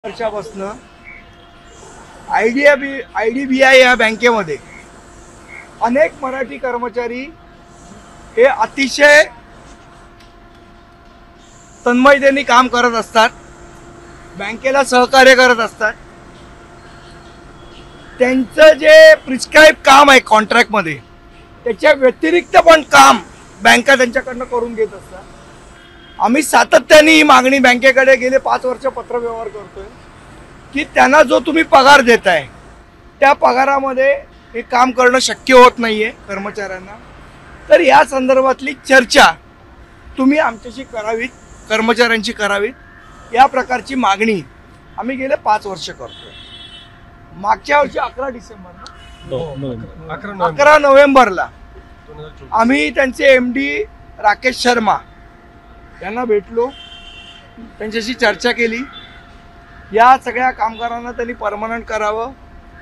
वर्षापासून IDBI या बँकेमध्ये अनेक मराठी कर्मचारी हे अतिशय तन्मयतेने काम करत असतात, बँकेला सहकार्य करत असतात। त्यांचं जे प्रिस्क्राइब काम आहे कॉन्ट्रॅक्ट मध्ये त्याच्या व्यतिरिक्त पण काम बँका त्यांच्याकडनं करून घेत असतात। आम्ही सातत्याने ही मागणी बँकेकडे गेले 5 वर्ष पत्रव्यवहार करतोय की त्यांना जो तुम्ही पगार देताय त्या पगारामध्ये हे काम करणं शक्य होत नाहीये कर्मचाऱ्यांना। तर या संदर्भातली चर्चा तुम्ही आमच्याशी करावीत, कर्मचाऱ्यांची करावीत। या प्रकारची मागणी आम्ही गेले 5 वर्ष करतोय। मागच्या वर्षी 11 डिसेंबरला 11 नोव्हेंबरला आम्ही त्यांचे MD राकेश शर्मा यांना भेटलो, त्यांच्याशी चर्चा केली। या सगळ्या कामगारांना त्यांनी परमनंट करावं,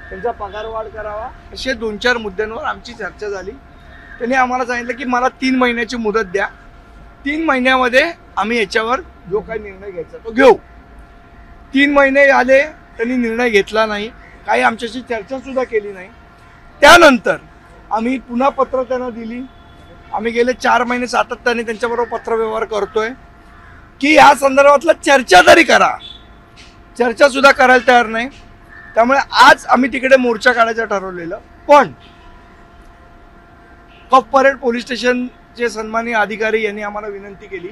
त्यांचा पगार वाढ करावा, असे 2-4 मुद्द्यांवर आमची चर्चा झाली। त्यांनी आम्हाला सांगितलं की मला 3 महिन्याची मुदत द्या, 3 महिन्यामध्ये आम्ही याच्यावर जो काही निर्णय घ्यायचा तो घेऊ। 3 महिने आले, त्यांनी निर्णय घेतला नाही, काही आमच्याशी चर्चा सुद्धा केली नाही। त्यानंतर आम्ही पुन्हा पत्र त्यांना दिली। आम्ही गेले 4 महिने सातत्याने त्यांच्याबरोबर पत्रव्यवहार करतोय की या संदर्भातला चर्चा तरी करा। चर्चा सुद्धा करायला तयार नाही। त्यामुळे आज आम्ही तिकडे मोर्चा काढायचं ठरवलेलं, पण कफ परेड पोलीस स्टेशनचे सन्माननीय अधिकारी यांनी आम्हाला विनंती केली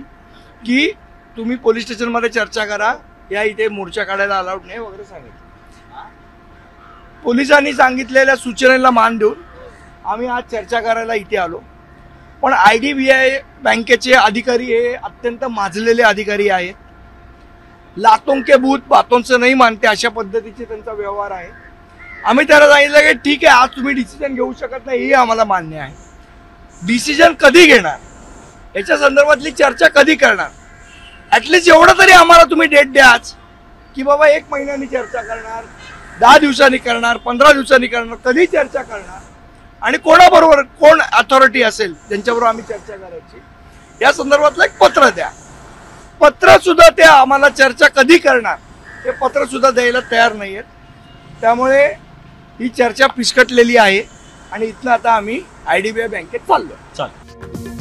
की तुम्ही पोलीस स्टेशनमध्ये चर्चा करा, या इथे मोर्चा काढायला अलाउड नाही वगैरे सांगितलं। पोलिसांनी सांगितलेल्या सूचनेला मान देऊन आम्ही आज चर्चा करायला इथे आलो। पण IDBI बँकेचे अधिकारी हे अत्यंत माजलेले अधिकारी आहेत। लातों के भूत बातों से नहीं मानते अशा पद्धतीचे त्यांचा व्यवहार आहे। आम्ही त्याला सांगितलं की ठीक आहे, आज तुम्ही डिसिजन घेऊ शकत नाही हे आम्हाला मान्य आहे। डिसिजन कधी घेणार, याच्या संदर्भातली चर्चा कधी करणार, ॲटलिस्ट एवढं तरी आम्हाला तुम्ही डेट द्या आज की बाबा 1 महिन्यानी चर्चा करणार, 10 दिवसांनी करणार, 15 दिवसांनी करणार, कधी चर्चा करणार आणि कोणाबरोबर, कोण अथॉरिटी असेल ज्यांच्याबरोबर आम्ही चर्चा करायची, या संदर्भातलं एक पत्र द्या। पत्र सुद्धा ते आम्हाला चर्चा कधी करणार ते पत्र सुद्धा द्यायला तयार नाहीयेत। त्यामुळे ही चर्चा फिसकटलेली आहे आणि इथनं आता आम्ही IDBI बँकेत चाललो।